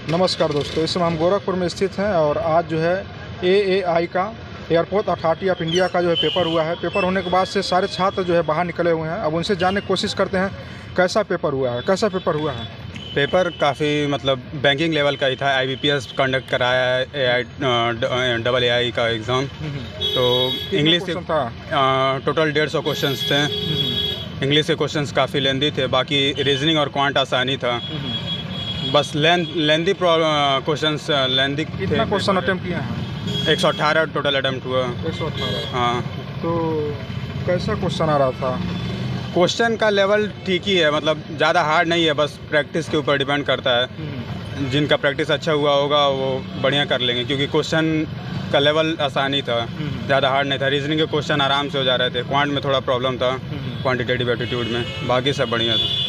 नमस्कार दोस्तों, इस समय हम गोरखपुर में स्थित हैं और आज जो है AAI का एयरपोर्ट अथॉरिटी ऑफ इंडिया का जो है पेपर हुआ है। पेपर होने के बाद से सारे छात्र जो है बाहर निकले हुए हैं। अब उनसे जानने की कोशिश करते हैं कैसा पेपर हुआ है। कैसा पेपर हुआ है? पेपर काफ़ी मतलब बैंकिंग लेवल का ही था। IBPS कंडक्ट कराया है AI का एग्ज़ाम। तो इंग्लिश के था टोटल 150 क्वेश्चंस थे। इंग्लिश के क्वेश्चंस काफ़ी लेंदी थे, बाकी रीजनिंग और क्वांट आसानी था। बस लेंदी क्वेश्चंस लेंदी। कितना क्वेश्चन अटेम्प्ट किए हैं? 118 टोटल अटेम्प्ट हुआ। 118। हाँ। तो कैसा क्वेश्चन आ रहा था? क्वेश्चन का लेवल ठीक ही है, मतलब ज़्यादा हार्ड नहीं है, बस प्रैक्टिस के ऊपर डिपेंड करता है। जिनका प्रैक्टिस अच्छा हुआ होगा वो बढ़िया कर लेंगे, क्योंकि क्वेश्चन का लेवल आसानी था, ज़्यादा हार्ड नहीं था। रीजनिंग के क्वेश्चन आराम से हो जा रहे थे। क्वांट में थोड़ा प्रॉब्लम था, क्वांटिटेटिव एप्टीट्यूड में, बाकी सब बढ़िया था।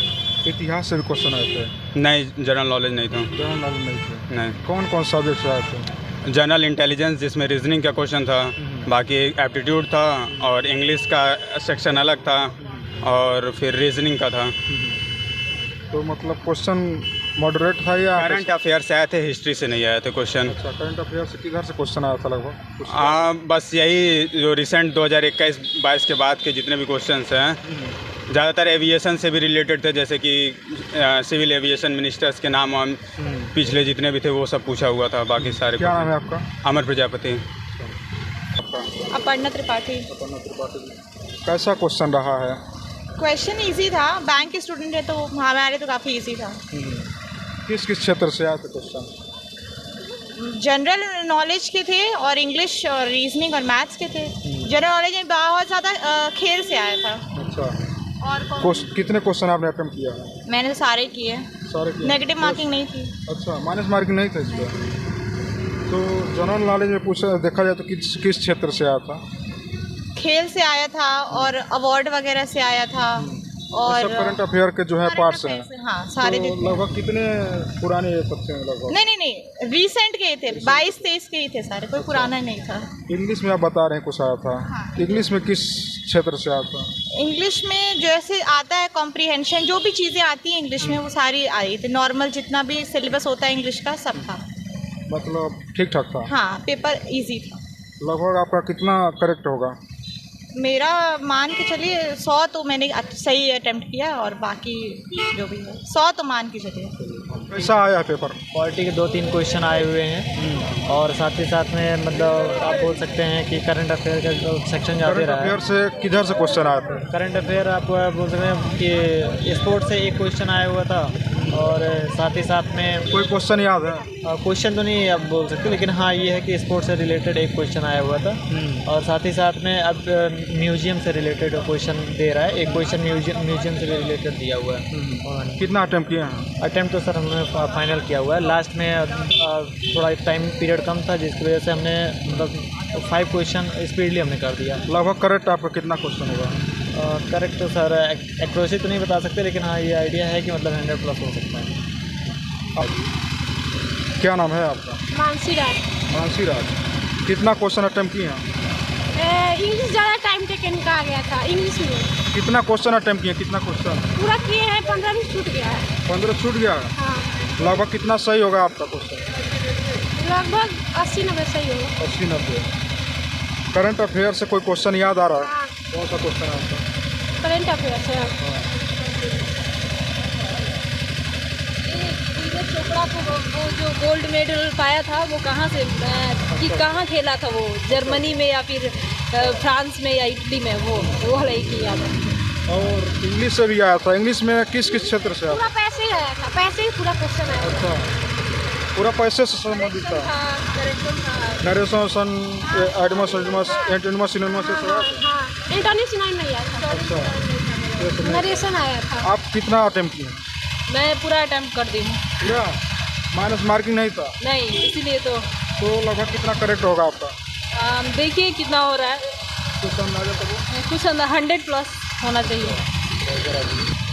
इतिहास से भी क्वेश्चन आए थे? नहीं, जनरल नॉलेज नहीं था। जनरल नॉलेज नहीं थे? नहीं। कौन कौन सब्जेक्ट से आए थे? जनरल इंटेलिजेंस, जिसमें रीजनिंग का क्वेश्चन था, बाकी एप्टीट्यूड था, और इंग्लिश का सेक्शन अलग था, और फिर रीजनिंग का था। तो मतलब क्वेश्चन मॉडरेट था या करंट अफेयर से आए थे, हिस्ट्री से नहीं आए थे क्वेश्चन। अच्छा, करंट अफेयर से किधर से क्वेश्चन आया था लगभग? बस यही जो रिसेंट 2021-22 के बाद के जितने भी क्वेश्चंस हैं, ज़्यादातर एविएशन से भी रिलेटेड थे, जैसे कि सिविल एविएशन मिनिस्टर्स के नाम हम पिछले जितने भी थे वो सब पूछा हुआ था। बाकी सारे। क्या नाम है आपका? अमर प्रजापति। अपर्णा त्रिपाठी। कैसा क्वेश्चन रहा है? क्वेश्चन इजी था, बैंक के स्टूडेंट है तो हमारे तो काफ़ी इजी था। किस किस क्षेत्र से आए थे क्वेश्चन? जनरल नॉलेज के थे, और इंग्लिश और रीजनिंग और मैथ्स के थे। जनरल नॉलेज में बहुत ज़्यादा खेल से आया था। अच्छा, और कितने क्वेश्चन आपने अटेम्प्ट किया है? मैंने तो सारे किए। सारे किए? नेगेटिव मार्किंग नहीं थी। अच्छा, माइनस मार्किंग नहीं था इसमें? तो जनरल नॉलेज में पूछा देखा जाए तो किस किस क्षेत्र से आया था? खेल से आया था, और अवार्ड वगैरह से आया था, और करंट अफेयर के जो है पार्ट्स हैं। हाँ, सारे तो लगभग कितने पुराने ये तथ्य हैं लगभग? नहीं, रीसेंट के ही थे, 22-23 के ही थे सारे, कोई पुराना नहीं था। इंग्लिश में आप बता रहे हैं कुछ आया था? हाँ। इंग्लिश में किस क्षेत्र से आया था? इंग्लिश में जैसे आता है कॉम्प्रीहेंशन, जो भी चीज़ें आती हैं इंग्लिश में वो सारी आई थी। नॉर्मल जितना भी सिलेबस होता है इंग्लिश का सब था। मतलब ठीक ठाक था? हाँ, पेपर इजी था। लगभग आपका कितना करेक्ट होगा? मेरा मान के चलिए 100 तो मैंने सही अटेम्प्ट किया, और बाकी जो भी है 100 तो मान के चलिए। कैसा आया पेपर? पॉलिटी के 2-3 क्वेश्चन आए हुए हैं, और साथ ही साथ में मतलब आप बोल सकते हैं कि करंट अफेयर का जो सेक्शन ज़्यादा करंट रहा है। अफेयर से किधर से क्वेश्चन आए थे? करंट अफेयर आप बोल सकते हैं कि स्पोर्ट्स से एक क्वेश्चन आया हुआ था, और साथ ही साथ में कोई क्वेश्चन याद है? क्वेश्चन तो नहीं आप बोल सकते, लेकिन हाँ ये है कि स्पोर्ट्स से रिलेटेड एक क्वेश्चन आया हुआ था, और साथ ही साथ में अब म्यूजियम से रिलेटेड क्वेश्चन दे रहा है। एक क्वेश्चन म्यूजियम से रिलेटेड दिया हुआ है। कितना अटेम्प्ट किए हैं? अटेम्प्ट तो सर हमने फाइनल किया हुआ है। लास्ट में थोड़ा टाइम पीरियड कम था, जिसकी वजह से हमने मतलब 5 क्वेश्चन स्पीडली हमने कर दिया। लगभग करेक्ट आपका कितना क्वेश्चन होगा? करेक्ट तो सर एक्यूरेसी तो नहीं बता सकते, लेकिन हाँ ये आइडिया है कि मतलब 100+ हो सकता है। क्या नाम है आपका? मानसी राज। मानसी राज। कितना क्वेश्चन अटेम्प्ट किए हैं? इंग्लिश ज़्यादा टाइम टेकन का आ गया था इंग्लिश में। कितना क्वेश्चन अटेम्प्ट किए? कितना क्वेश्चन पूरा किए हैं, 15 में छूट गया है। 15 छूट गया है? हाँ, लगभग कितना सही होगा आपका क्वेश्चन? लगभग 80-90 सही होगा। 80-90। करंट अफेयर से कोई क्वेश्चन याद आ रहा है? हाँ, कौन सा क्वेश्चन है आपका? करंट अफेयर से। नीरज चोपड़ा को वो जो गोल्ड मेडल पाया था वो कहाँ से कि कहाँ खेला था, वो जर्मनी में या फिर फ्रांस में या इटली में, वो वाला ही किया था। और इंग्लिश से भी आया था। इंग्लिश में किस किस क्षेत्र से आया पूरा पैसे ही आया था, पैसे ही पूरा क्वेश्चन आया था। अच्छा, पूरा पैसे से संबंधित था? नरेशन, एडमस से हाँ, इंटरनेशनल नहीं आया था। अच्छा, नरेशन आया था। आप कितना अटेम्प्ट किए? मैं पूरा अटेम्प्ट कर दी हूँ। पूरा? माइनस मार्किंग नहीं था? नहीं, इसीलिए तो लगभग कितना करेक्ट होगा आपका? देखिए कितना हो रहा है। कुछ अंदाजा तो? कुछ 100+ होना चाहिए।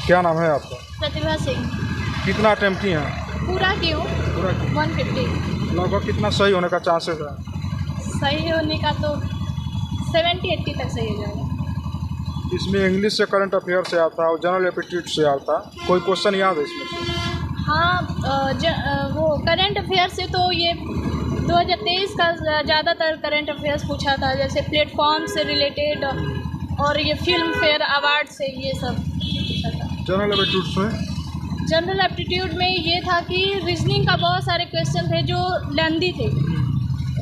क्या नाम है आपका? प्रतिभा सिंह। कितना अटेम्प्ट किए हैं? पूरा की हूँ, पूरा? 150। लगभग कितना सही होने का चांसेस है? सही होने का तो 70-80 तक सही हो जाएगा। इसमें इंग्लिश से करंट अफेयर से आता है और जनरल एप्टीट्यूड से आता है। कोई क्वेश्चन याद है इसमें से? हाँ, वो करंट अफेयर से तो ये 2023 का ज़्यादातर करंट अफेयर्स पूछा था, जैसे प्लेटफॉर्म से रिलेटेड और ये फिल्म फेयर अवार्ड से ये सब पूछा था। जनरल एप्टीट्यूड्स में जनरल एप्टीट्यूड में ये था कि रीजनिंग का बहुत सारे क्वेश्चन थे जो लेंदी थे,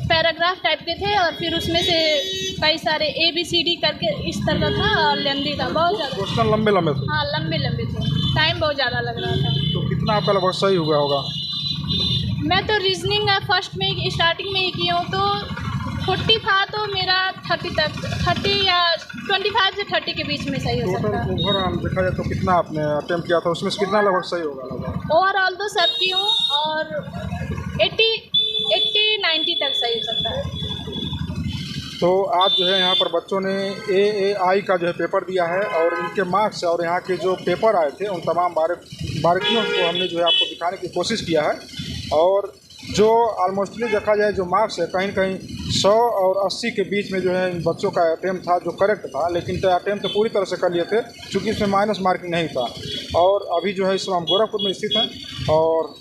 पैराग्राफ टाइप के थे, और फिर उसमें से कई सारे ABCD करके इस तरह का था और लेंदी था बहुत ज़्यादा। क्वेश्चन लंबे लंबे थे। हाँ, लंबे लंबे थे, टाइम बहुत ज़्यादा लग रहा था। तो कितना आपका लगभग सही हुआ होगा? मैं तो रीजनिंग फर्स्ट में स्टार्टिंग में ही की हूँ, तो 40 था, तो मेरा 30 तक 30 या 25 से 30 के बीच में सही हो सकता है। टोटल ओवरऑल देखा जाए तो कितना आपने अटेम्प्ट किया था, उसमें से कितना लगभग सही होगा लगभग? ओवरऑल तो सब की हूँ और 80-90 तक सही हो सकता है। तो आज जो है यहाँ पर बच्चों ने AAI का जो है पेपर दिया है, और इनके मार्क्स और यहाँ के जो पेपर आए थे उन तमाम बारीकियों को हमने जो है आपको दिखाने की कोशिश किया है। और जो ऑलमोस्टली देखा जाए जो मार्क्स है कहीं कहीं 100 और 80 के बीच में जो है इन बच्चों का अटेम्प्ट था जो करेक्ट था, लेकिन अटेम्प्ट तो पूरी तरह से कर लिए थे क्योंकि इसमें माइनस मार्किंग नहीं था। और अभी जो है इस समय हम गोरखपुर में स्थित हैं, और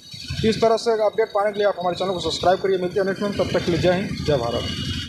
इस तरह से अपडेट पाने के लिए आप हमारे चैनल को सब्सक्राइब करिए। मिलते हैं नेक्स्ट में, तब तक के लिए जय हिंद, जय भारत।